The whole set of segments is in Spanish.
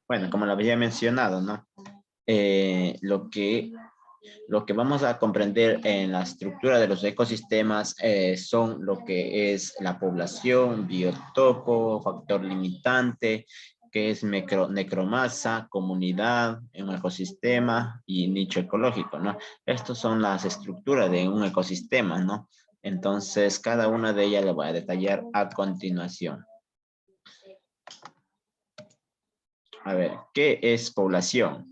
Bueno, como lo había mencionado, ¿no? Lo que vamos a comprender en la estructura de los ecosistemas son lo que es la población, biotopo, factor limitante, que es necromasa, comunidad, un ecosistema y nicho ecológico, ¿no? Estas son las estructuras de un ecosistema, ¿no? Entonces, cada una de ellas la voy a detallar a continuación. A ver, ¿qué es población?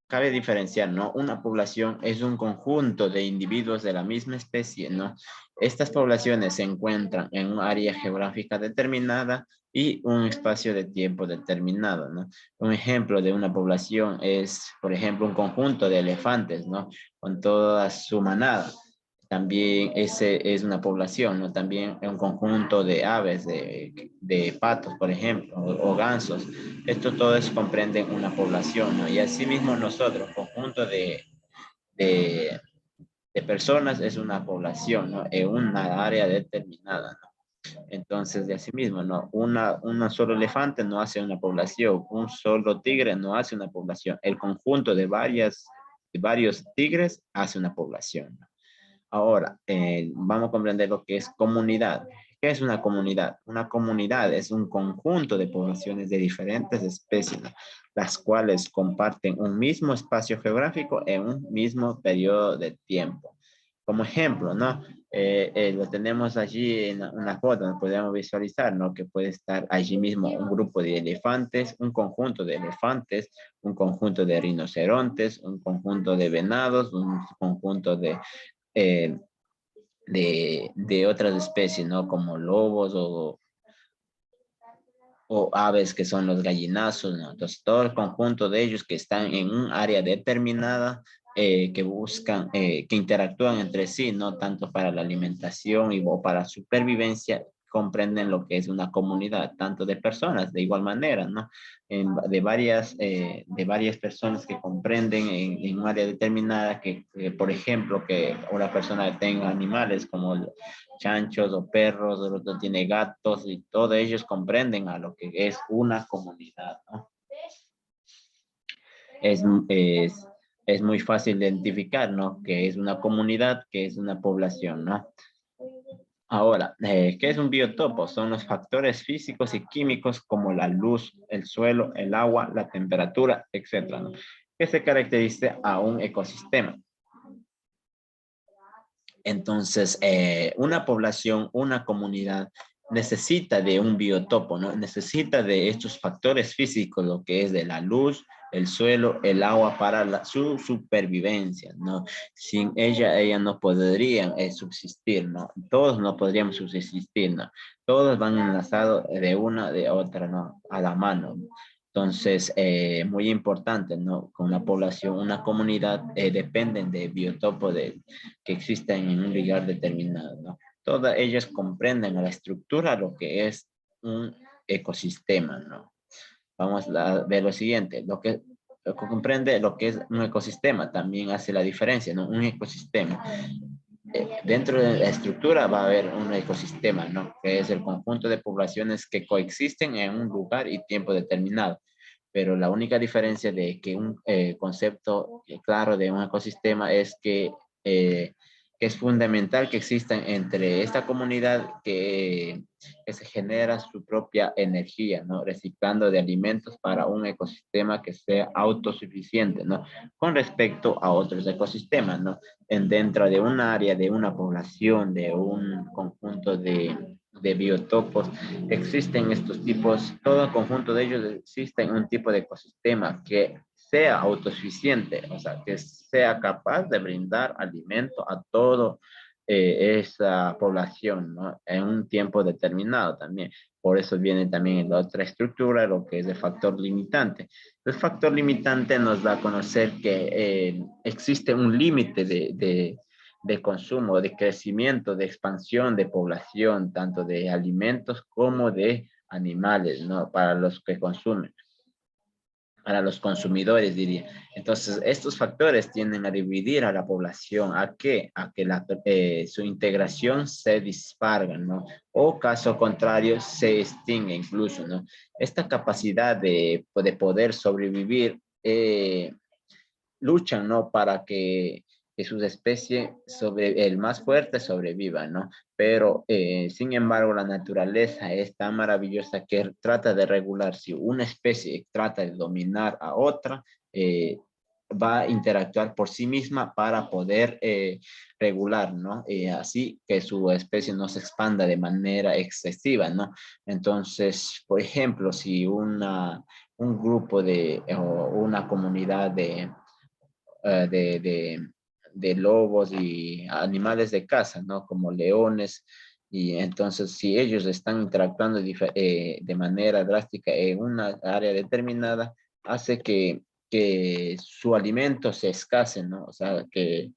Cabe diferenciar, ¿no? Una población es un conjunto de individuos de la misma especie, ¿no? Estas poblaciones se encuentran en un área geográfica determinada y un espacio de tiempo determinado, ¿no? Un ejemplo de una población es, por ejemplo, un conjunto de elefantes, ¿no? Con toda su manada. También ese es una población, ¿no? También un conjunto de aves, de patos, por ejemplo, o gansos. Esto todo es, comprenden una población, ¿no? Y asimismo nosotros, conjunto de, de personas es una población, ¿no? En una área determinada, ¿no? Entonces, de asimismo, ¿no? Un solo elefante no hace una población, un solo tigre no hace una población. El conjunto de varios tigres hace una población, ¿no? Ahora, vamos a comprender lo que es comunidad. ¿Qué es una comunidad? Una comunidad es un conjunto de poblaciones de diferentes especies, ¿no? Las cuales comparten un mismo espacio geográfico en un mismo periodo de tiempo. Como ejemplo, ¿no? Lo tenemos allí en una foto, ¿no? Podemos visualizar, ¿no? Que puede estar allí mismo un grupo de elefantes, un conjunto de elefantes, un conjunto de rinocerontes, un conjunto de venados, un conjunto eh, de otras especies, ¿no? Como lobos o aves que son los gallinazos, ¿no? Entonces, todo el conjunto de ellos que están en un área determinada, que buscan, que interactúan entre sí, no tanto para la alimentación o para supervivencia, comprenden lo que es una comunidad, tanto de personas, de igual manera, ¿no? De varias personas que comprenden en un área determinada por ejemplo, que una persona tenga animales como chanchos o perros, el otro tiene gatos y todos ellos comprenden a lo que es una comunidad, ¿no? Es, es, es muy fácil identificar, ¿no? Que es una comunidad, que es una población, ¿no? Ahora, ¿qué es un biotopo? Son los factores físicos y químicos como la luz, el suelo, el agua, la temperatura, etcétera, ¿no? Que se caracteriza a un ecosistema. Entonces, una población, una comunidad necesita de un biotopo, ¿no? Necesita de estos factores físicos, lo que es de la luz, el suelo, el agua para su supervivencia, ¿no? Sin ella no podrían subsistir, ¿no? Todos no podríamos subsistir, ¿no? Todos van enlazados de una de otra, ¿no? A la mano. Entonces, muy importante, ¿no? Con la población, una comunidad dependen de biotopos que existen en un lugar determinado, ¿no? Todas ellas comprenden a la estructura lo que es un ecosistema, ¿no? Vamos a ver lo siguiente, lo que comprende lo que es un ecosistema también hace la diferencia, ¿no? Un ecosistema. Dentro de la estructura va a haber un ecosistema, ¿no? Que es el conjunto de poblaciones que coexisten en un lugar y tiempo determinado. Pero la única diferencia de que un concepto claro de un ecosistema es que es fundamental que existan entre esta comunidad que se genera su propia energía, ¿no? Reciclando de alimentos para un ecosistema que sea autosuficiente, ¿no? Con respecto a otros ecosistemas, ¿no? Dentro de un área, de una población, de un conjunto de biotopos, existen estos tipos, todo conjunto de ellos existe un tipo de ecosistema que sea autosuficiente, o sea, que sea capaz de brindar alimento a todo esa población, ¿no? En un tiempo determinado también. Por eso viene también la otra estructura, lo que es el factor limitante. El factor limitante nos da a conocer que existe un límite de consumo, de crecimiento, de expansión de población, tanto de alimentos como de animales, ¿no? Para los que consumen. para los consumidores, diría. Entonces, estos factores tienden a dividir a la población. ¿A qué? A que su integración se disparga, ¿no? O caso contrario, se extingue incluso, ¿no? Esta capacidad de poder sobrevivir, luchan, ¿no? Para que sus especies, el más fuerte sobreviva, ¿no? Pero, sin embargo, la naturaleza es tan maravillosa que trata de regular. Si una especie trata de dominar a otra, va a interactuar por sí misma para poder regular, ¿no? Así que su especie no se expanda de manera excesiva, ¿no? Entonces, por ejemplo, si un grupo o una comunidad eh, de, de, de lobos y animales de caza, ¿no? Como leones. Y entonces, si ellos están interactuando de manera drástica en una área determinada, hace que su alimento se escase, ¿no? O sea, que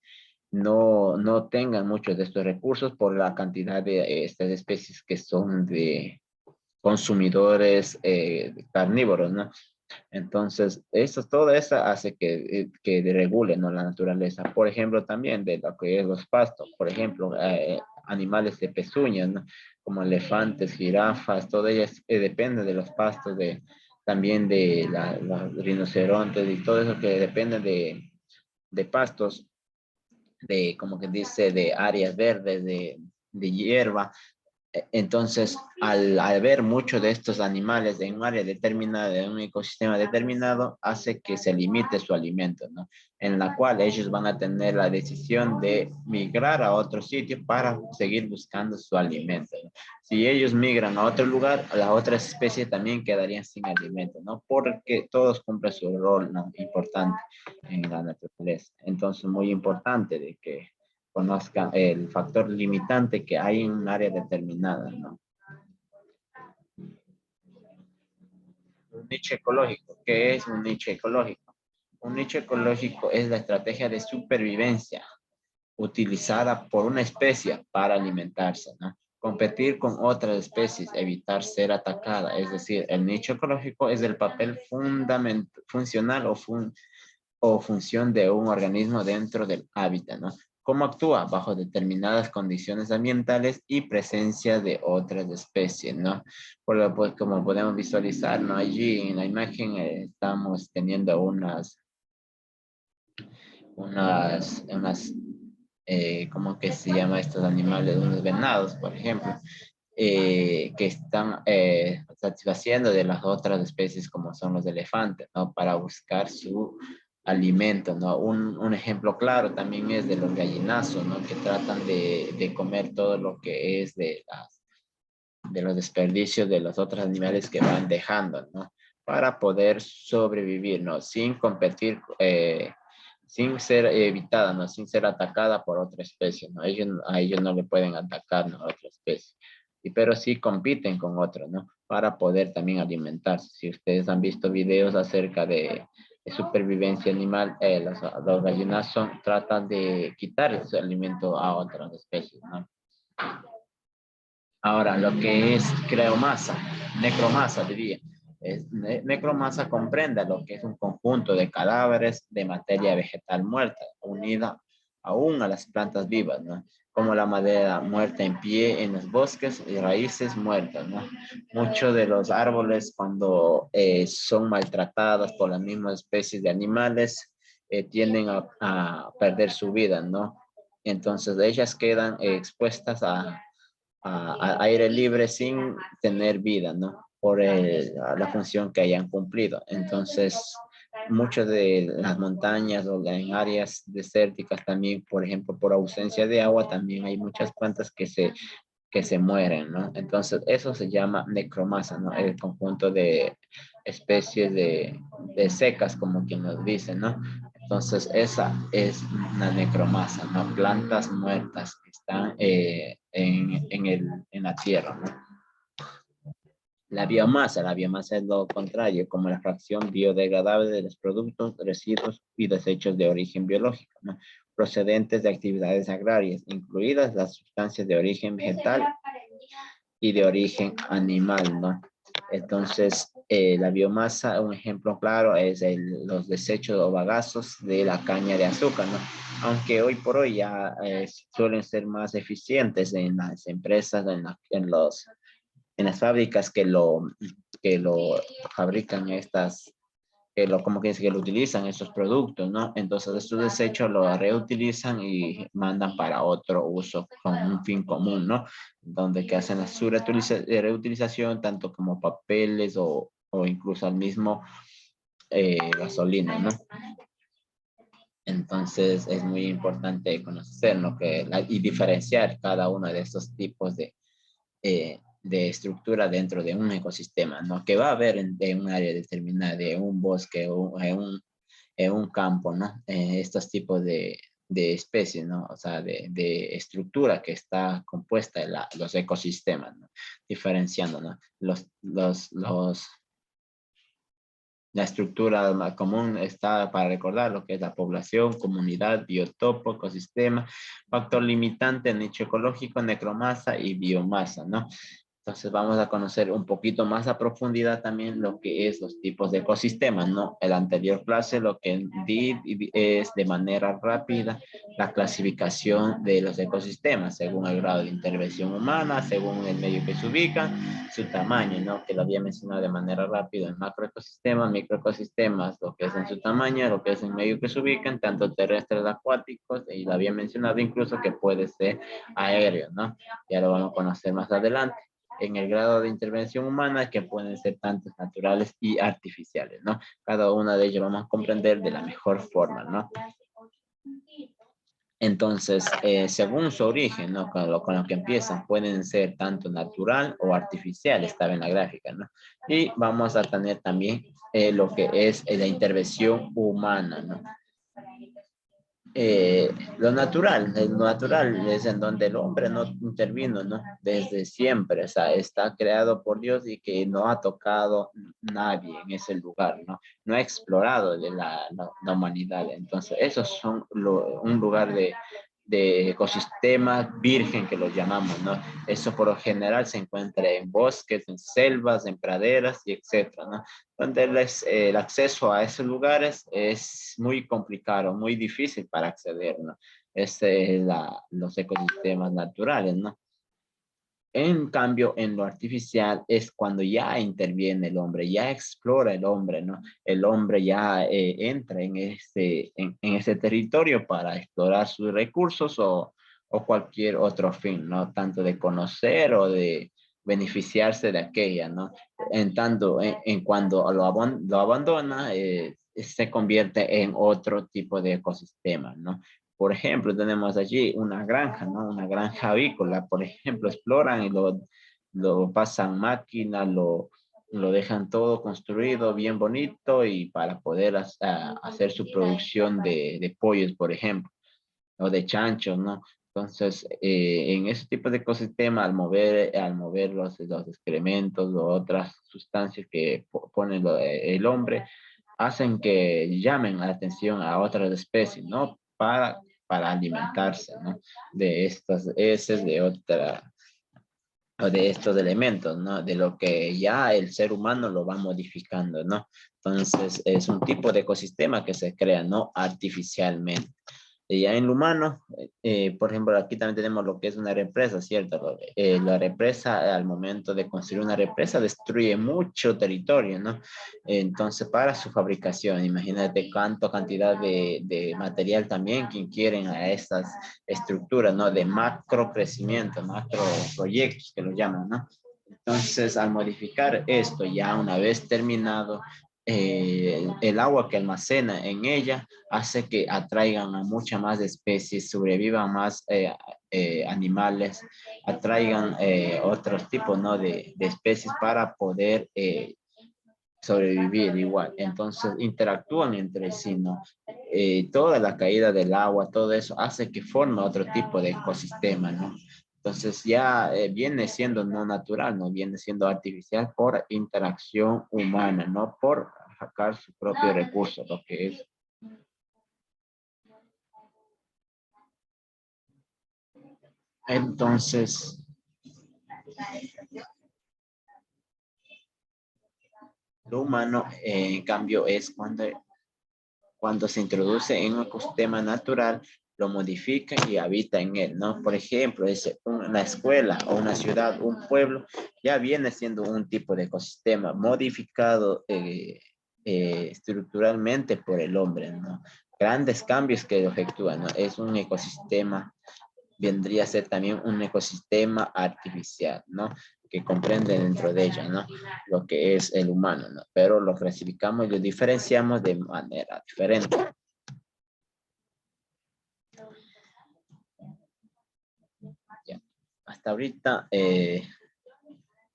no tengan muchos de estos recursos por la cantidad de estas especies que son de consumidores carnívoros, ¿no? Entonces, todo eso hace que regule, ¿no? La naturaleza. Por ejemplo, también de lo que es los pastos, por ejemplo, animales de pezuñas, ¿no? Como elefantes, jirafas, todo ello depende de los pastos, también de los rinocerontes y todo eso que depende de pastos, como que dice, de áreas verdes, de hierba. Entonces, al ver muchos de estos animales en un área determinada, en un ecosistema determinado, hace que se limite su alimento, ¿no? En la cual ellos van a tener la decisión de migrar a otro sitio para seguir buscando su alimento, ¿no? Si ellos migran a otro lugar, la otra especie también quedaría sin alimento, ¿no? Porque todos cumplen su rol, ¿no? Importante en la naturaleza. Entonces, muy importante de que conozcan el factor limitante que hay en un área determinada, ¿no? Un nicho ecológico. ¿Qué es un nicho ecológico? Un nicho ecológico es la estrategia de supervivencia utilizada por una especie para alimentarse, ¿no? Competir con otras especies, evitar ser atacada. Es decir, el nicho ecológico es el papel funcional o función de un organismo dentro del hábitat, ¿no? ¿Cómo actúa? Bajo determinadas condiciones ambientales y presencia de otras especies, ¿no? Pues, como podemos visualizar, ¿no? Allí en la imagen estamos teniendo ¿cómo que se llama estos animales? Unos venados, por ejemplo, que están satisfaciendo de las otras especies como son los elefantes, ¿no? Para buscar su alimento, ¿no? Un ejemplo claro también es de los gallinazos, ¿no? Que tratan de comer todo lo que es de los desperdicios de los otros animales que van dejando, ¿no? Para poder sobrevivir, ¿no? Sin competir, sin ser evitada, ¿no? Sin ser atacada por otra especie, ¿no? A ellos no le pueden atacar, ¿no? A otra especie. Pero sí compiten con otros, ¿no? Para poder también alimentarse. Si ustedes han visto videos acerca de supervivencia animal, los gallinazos tratan de quitar su alimento a otras especies, ¿no? Ahora, lo que es creomasa, necromasa diría. Necromasa comprende lo que es un conjunto de cadáveres de materia vegetal muerta, unida aún a las plantas vivas, ¿no? Como la madera muerta en pie en los bosques y raíces muertas, ¿no? Muchos de los árboles cuando son maltratados por las mismas especies de animales, tienden a perder su vida, ¿no? Entonces ellas quedan expuestas a aire libre sin tener vida, ¿no? Por la función que hayan cumplido. Entonces, muchas de las montañas o en áreas desérticas también, por ejemplo, por ausencia de agua, también hay muchas plantas que se mueren, ¿no? Entonces, eso se llama necromasa, ¿no? El conjunto de especies de secas, como quien nos dice, ¿no? Entonces, esa es la necromasa, ¿no? Plantas muertas que están en la tierra, ¿no? La biomasa es lo contrario, como la fracción biodegradable de los productos, residuos y desechos de origen biológico, ¿no? Procedentes de actividades agrarias, incluidas las sustancias de origen vegetal y de origen animal, ¿no? Entonces, la biomasa, un ejemplo claro es los desechos o bagazos de la caña de azúcar, ¿no? Aunque hoy por hoy ya suelen ser más eficientes en las empresas, en las fábricas que lo fabrican como que dice, que lo utilizan estos productos, ¿no? Entonces estos desechos lo reutilizan y mandan para otro uso con un fin común, ¿no? Donde que hacen su reutilización tanto como papeles o incluso al mismo gasolina, ¿no? Entonces es muy importante conocer lo que y diferenciar cada uno de estos tipos de estructura dentro de un ecosistema, ¿no? Que va a haber en un área determinada, de un bosque o en un campo, ¿no? Estos tipos de especies, ¿no? O sea, de estructura que está compuesta de los ecosistemas, ¿no? Diferenciando, ¿no? La estructura común está para recordar lo que es la población, comunidad, biotopo, ecosistema, factor limitante, nicho ecológico, necromasa y biomasa, ¿no? Entonces vamos a conocer un poquito más a profundidad también lo que es los tipos de ecosistemas, ¿no? En la anterior clase lo que di es de manera rápida la clasificación de los ecosistemas según el grado de intervención humana, según el medio que se ubica, su tamaño, ¿no? Que lo había mencionado de manera rápida en macroecosistemas, microecosistemas, lo que es en su tamaño, lo que es en medio que se ubican, tanto terrestres, acuáticos, y lo había mencionado incluso que puede ser aéreo, ¿no? Ya lo vamos a conocer más adelante en el grado de intervención humana que pueden ser tantos naturales y artificiales, ¿no? Cada una de ellas vamos a comprender de la mejor forma, ¿no? Entonces, según su origen, ¿no? Con lo que empiezan, pueden ser tanto natural o artificial, estaba en la gráfica, ¿no? Y vamos a tener también lo que es la intervención humana, ¿no? Lo natural es en donde el hombre no intervino, ¿no? Desde siempre, o sea, está creado por Dios y que no ha tocado nadie en ese lugar, ¿no? No ha explorado de la humanidad. Entonces, esos son un lugar de ecosistema virgen que lo llamamos, ¿no? Eso por lo general se encuentra en bosques, en selvas, en praderas y etcétera, ¿no? Donde el acceso a esos lugares es muy complicado, muy difícil para acceder, ¿no? Este es los ecosistemas naturales, ¿no? En cambio, en lo artificial es cuando ya interviene el hombre, ya explora el hombre, ¿no? El hombre ya entra en ese territorio para explorar sus recursos o cualquier otro fin, ¿no? Tanto de conocer o de beneficiarse de aquella, ¿no? En tanto, en cuando lo abandona, se convierte en otro tipo de ecosistema, ¿no? Por ejemplo, tenemos allí una granja, ¿no? Una granja avícola, por ejemplo, exploran y lo pasan máquina, lo dejan todo construido, bien bonito, y para poder hacer su producción de pollos, por ejemplo, o de chanchos, ¿no? Entonces, en ese tipo de ecosistema, al mover los excrementos o otras sustancias que pone el hombre, hacen que llamen la atención a otras especies, ¿no? Para alimentarse, ¿no? De estas heces, o de estos elementos, ¿no? De lo que ya el ser humano lo va modificando, ¿no? Entonces, es un tipo de ecosistema que se crea, ¿no? Artificialmente. Y ya en lo humano, por ejemplo, aquí también tenemos lo que es una represa, ¿cierto? La represa, al momento de construir una represa, destruye mucho territorio, ¿no? Entonces, para su fabricación, imagínate cuánta cantidad de material también que inquieren a estas estructuras, ¿no? De macro crecimiento, macro proyectos que lo llaman, ¿no? Entonces, al modificar esto, ya una vez terminado, el agua que almacena en ella hace que atraigan a muchas más especies, sobrevivan más animales, atraigan otros tipos, ¿no? de especies para poder sobrevivir igual. Entonces interactúan entre sí, ¿no? Toda la caída del agua, todo eso hace que forme otro tipo de ecosistema, ¿no? Entonces ya viene siendo no natural, no viene siendo artificial por interacción humana, no por sacar su propio recurso, lo que es. Entonces, Lo humano, en cambio, es cuando se introduce en un ecosistema natural, lo modifica y habita en él, ¿no? Por ejemplo, es una escuela o una ciudad, un pueblo, ya viene siendo un tipo de ecosistema modificado estructuralmente por el hombre, ¿no? Grandes cambios que lo efectúan, ¿no? Es un ecosistema, vendría a ser también un ecosistema artificial, ¿no? Que comprende dentro de ella, ¿no? Lo que es el humano, ¿no? Pero lo clasificamos y lo diferenciamos de manera diferente. Ya. Hasta ahorita,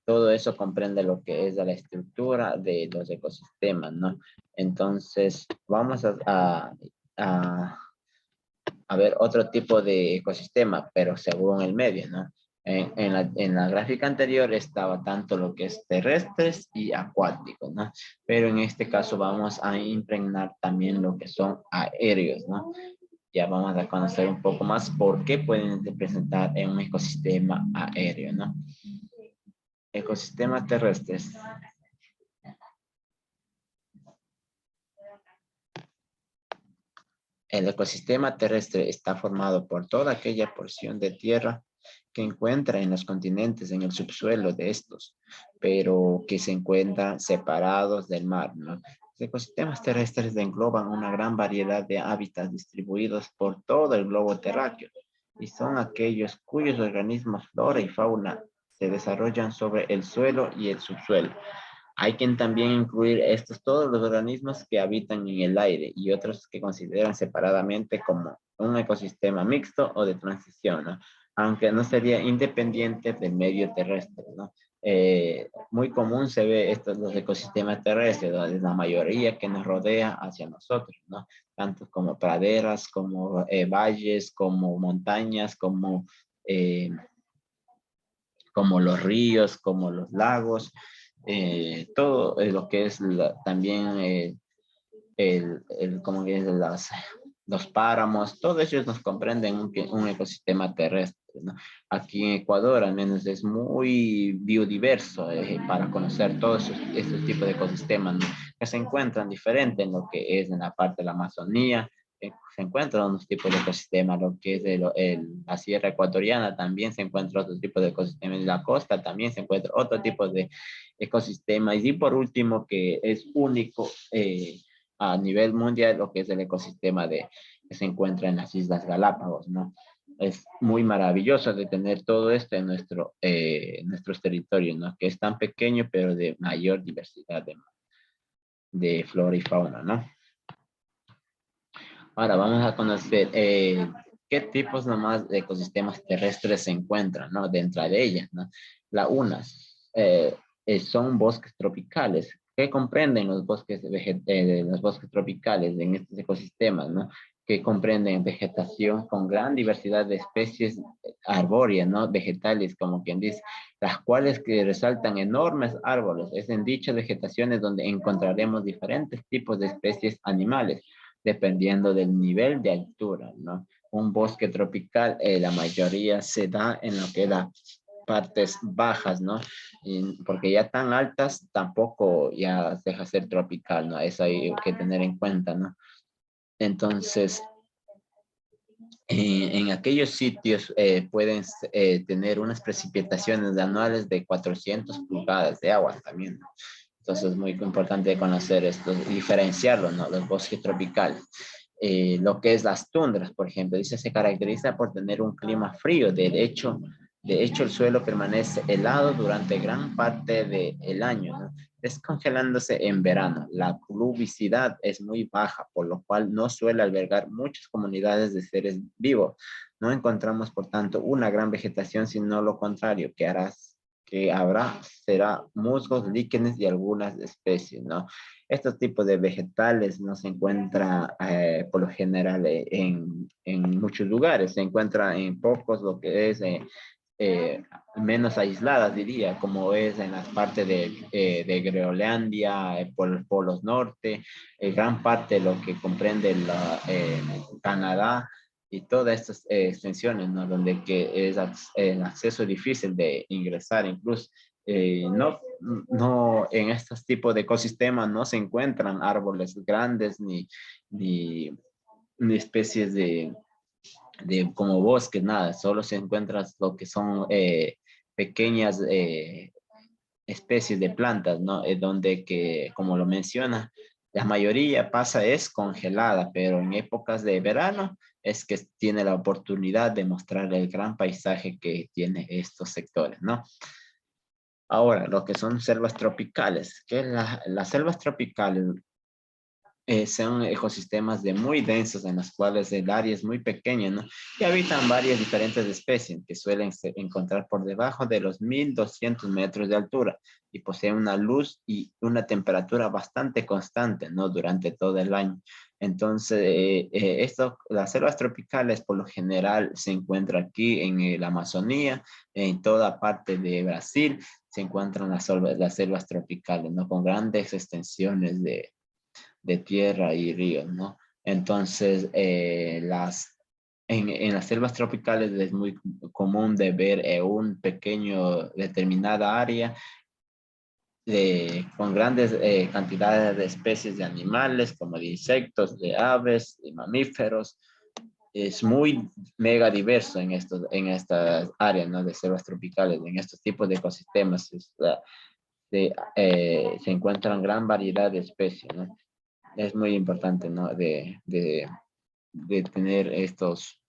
todo eso comprende lo que es la estructura de los ecosistemas, ¿no? Entonces, vamos a, a ver otro tipo de ecosistema, pero según el medio, ¿no? En la gráfica anterior estaba tanto lo que es terrestres y acuáticos, ¿no? Pero en este caso vamos a impregnar también lo que son aéreos, ¿no? Ya vamos a conocer un poco más por qué pueden representar en un ecosistema aéreo, ¿no? Ecosistemas terrestres. El ecosistema terrestre está formado por toda aquella porción de tierra que encuentra en los continentes, en el subsuelo de estos, pero que se encuentran separados del mar, ¿no? Los ecosistemas terrestres engloban una gran variedad de hábitats distribuidos por todo el globo terráqueo y son aquellos cuyos organismos, flora y fauna se desarrollan sobre el suelo y el subsuelo. Hay quien también incluir estos todos los organismos que habitan en el aire y otros que consideran separadamente como un ecosistema mixto o de transición, ¿no? Aunque no sería independiente del medio terrestre, ¿no? Muy común se ve estos los ecosistemas terrestres, ¿no? Es la mayoría que nos rodea hacia nosotros, ¿no? Tanto como praderas, como valles, como montañas, eh, como los ríos, como los lagos, todo lo que es también como que es los páramos, todos ellos nos comprenden un ecosistema terrestre, ¿no? Aquí en Ecuador al menos es muy biodiverso para conocer todos estos tipos de ecosistemas, ¿no? Que se encuentran diferentes en lo que es en la parte de la Amazonía, se encuentran unos tipos de ecosistemas, lo que es la sierra ecuatoriana también se encuentra otro tipo de ecosistemas, en la costa también se encuentra otro tipo de ecosistemas, y por último que es único a nivel mundial lo que es el ecosistema que se encuentra en las Islas Galápagos, ¿no? Es muy maravilloso de tener todo esto en nuestros territorios, ¿no? Que es tan pequeño, pero de mayor diversidad de flora y fauna, ¿no? Ahora vamos a conocer qué tipos nomás de ecosistemas terrestres se encuentran, ¿no? Dentro de ellas, ¿no? La una son bosques tropicales. ¿Qué comprenden los bosques tropicales en estos ecosistemas, ¿no? Que comprenden vegetación con gran diversidad de especies arbóreas, ¿no? Vegetales, como quien dice, las cuales que resaltan enormes árboles. Es en dichas vegetaciones donde encontraremos diferentes tipos de especies animales dependiendo del nivel de altura, ¿no? Un bosque tropical, la mayoría se da en lo que es las partes bajas, ¿no? Porque ya tan altas tampoco ya deja ser tropical, ¿no? Eso hay que tener en cuenta, ¿no? Entonces, en aquellos sitios pueden tener unas precipitaciones anuales de 400 pulgadas de agua también, ¿no? Entonces es muy importante conocer esto, diferenciarlo, ¿no? Los bosques tropicales. Lo que es las tundras, por ejemplo, dice, se caracteriza por tener un clima frío. De hecho, el suelo permanece helado durante gran parte del año, ¿no? Descongelándose en verano. La pluvicidad es muy baja, por lo cual no suele albergar muchas comunidades de seres vivos. No encontramos, por tanto, una gran vegetación, sino lo contrario, que habrá será musgos, líquenes y algunas especies, ¿no? Estos tipos de vegetales no se encuentran por lo general en muchos lugares, se encuentra en pocos lo que es menos aisladas, diría, como es en las partes de Groenlandia, por los polos norte, gran parte de lo que comprende Canadá y todas estas extensiones, ¿no? Donde que es el acceso difícil de ingresar, incluso no, en estos tipos de ecosistemas no se encuentran árboles grandes ni, ni especies de como bosques, nada, solo se encuentra lo que son pequeñas especies de plantas, ¿no? Donde que, como lo menciona, la mayoría pasa es congelada, pero en épocas de verano es que tiene la oportunidad de mostrar el gran paisaje que tiene estos sectores, ¿no? Ahora, lo que son selvas tropicales, que las selvas tropicales son ecosistemas de muy densos en los cuales el área es muy pequeña, ¿no? Y habitan varias diferentes especies que suelen encontrar por debajo de los 1200 metros de altura y poseen una luz y una temperatura bastante constante, ¿no? Durante todo el año. Entonces, las selvas tropicales por lo general se encuentran aquí en la Amazonía, en toda parte de Brasil, se encuentran las selvas tropicales, ¿no? Con grandes extensiones de tierra y ríos, ¿no? Entonces, en las selvas tropicales es muy común de ver un pequeño determinada área con grandes cantidades de especies de animales, como de insectos, de aves, de mamíferos. Es muy mega diverso en estas áreas, ¿no? De selvas tropicales, en estos tipos de ecosistemas. Se encuentran gran variedad de especies, ¿no? Es muy importante, ¿no? De tener estos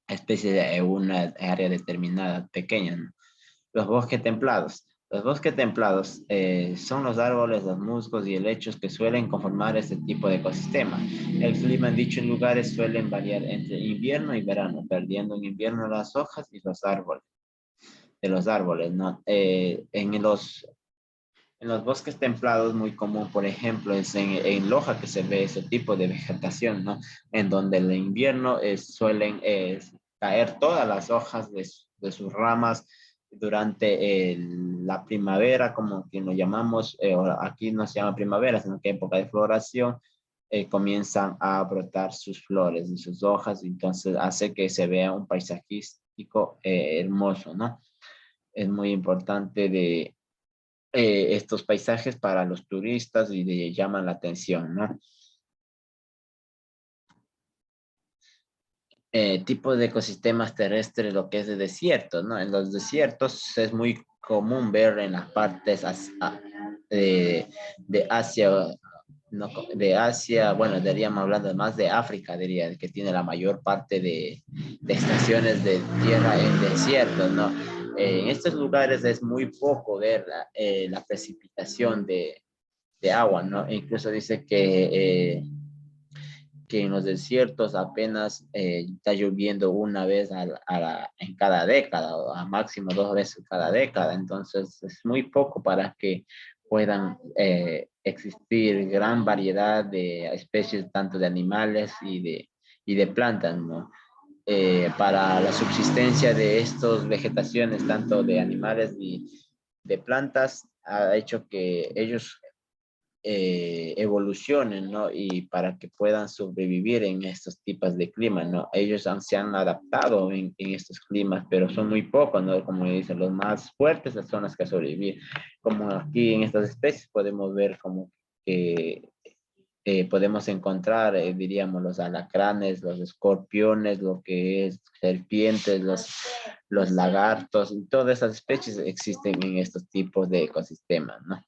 especies de una área determinada, pequeña, ¿no? Los bosques templados. Los bosques templados son los árboles, los musgos y helechos que suelen conformar este tipo de ecosistema. El clima en dichos lugares suelen variar entre invierno y verano, perdiendo en invierno las hojas y los árboles, de los árboles, ¿no? En los bosques templados muy común, por ejemplo, es en Loja que se ve ese tipo de vegetación, ¿no? En donde el invierno suelen caer todas las hojas de sus ramas durante la primavera, como que lo llamamos, aquí no se llama primavera, sino que época de floración, comienzan a brotar sus flores y sus hojas, entonces hace que se vea un paisajístico hermoso, ¿no? Es muy importante estos paisajes para los turistas y llaman la atención, ¿no? Tipo de ecosistemas terrestres, lo que es de desiertos, ¿no? En los desiertos es muy común ver en las partes de Asia, no, de Asia, bueno, diríamos hablando más de África, diría, que tiene la mayor parte de estaciones de tierra en desiertos, ¿no? En estos lugares es muy poco ver la precipitación de agua, ¿no? E incluso dice que en los desiertos apenas está lloviendo una vez en cada década, o a máximo 2 veces cada década, entonces es muy poco para que puedan existir gran variedad de especies, tanto de animales y de plantas, ¿no? Para la subsistencia de estas vegetaciones, tanto de animales y de plantas, ha hecho que ellos evolucionen, ¿no? Y para que puedan sobrevivir en estos tipos de climas, ¿no? Ellos se han adaptado en estos climas, pero son muy pocos, ¿no? Como dicen, los más fuertes son los que sobreviven. Como aquí en estas especies podemos ver como que podemos encontrar, diríamos, los alacranes, los escorpiones, lo que es serpientes, los lagartos, y todas esas especies existen en estos tipos de ecosistemas, ¿no?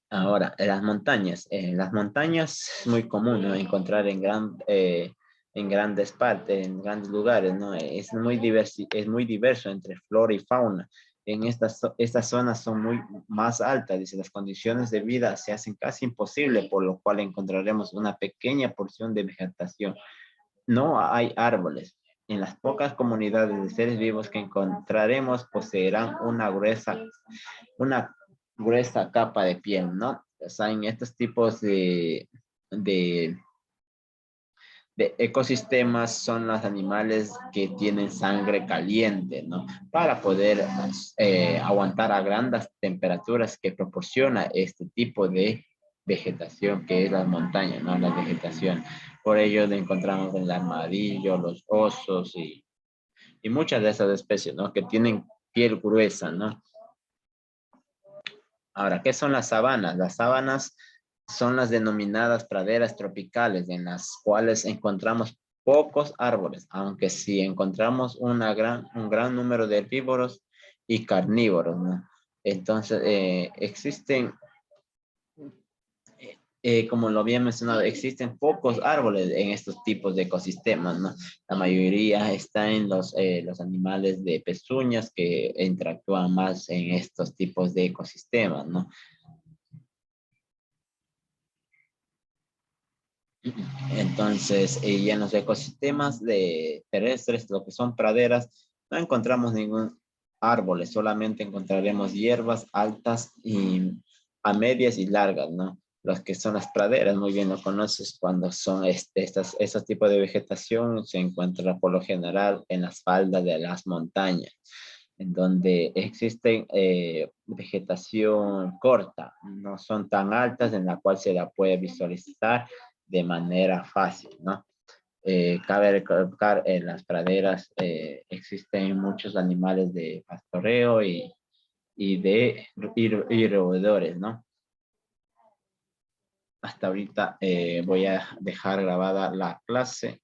Ahora, las montañas. Las montañas es muy común, ¿no? Encontrar en grandes partes, en grandes lugares, ¿no? Es muy diverso entre flora y fauna. En estas zonas son muy más altas, dice, las condiciones de vida se hacen casi imposibles, por lo cual encontraremos una pequeña porción de vegetación. No hay árboles. En las pocas comunidades de seres vivos que encontraremos poseerán una gruesa capa de piel, ¿no? O sea, en estos tipos de, de ecosistemas son los animales que tienen sangre caliente, ¿no? Para poder aguantar a grandes temperaturas que proporciona este tipo de vegetación que es las montañas, ¿no? La vegetación. Por ello lo encontramos en el armadillo, los osos y muchas de esas especies, ¿no? piel gruesa, ¿no? Ahora, ¿qué son las sabanas? Las sabanas son las denominadas praderas tropicales en las cuales encontramos pocos árboles, aunque sí encontramos un gran número de herbívoros y carnívoros, ¿no? Entonces, existen, como lo había mencionado, existen pocos árboles en estos tipos de ecosistemas, ¿no? La mayoría está en los animales de pezuñas que interactúan más en estos tipos de ecosistemas, ¿no? Entonces, y en los ecosistemas terrestres, lo que son praderas, no encontramos ningún árbol, solamente encontraremos hierbas altas y a medias y largas, ¿no? Los que son las praderas, muy bien lo conoces, cuando son estos tipos de vegetación se encuentra por lo general en las faldas de las montañas, en donde existen vegetación corta, no son tan altas, en la cual se la puede visualizar de manera fácil, ¿no? Cabe recalcar, en las praderas existen muchos animales de pastoreo y roedores, ¿no? Hasta ahorita voy a dejar grabada la clase.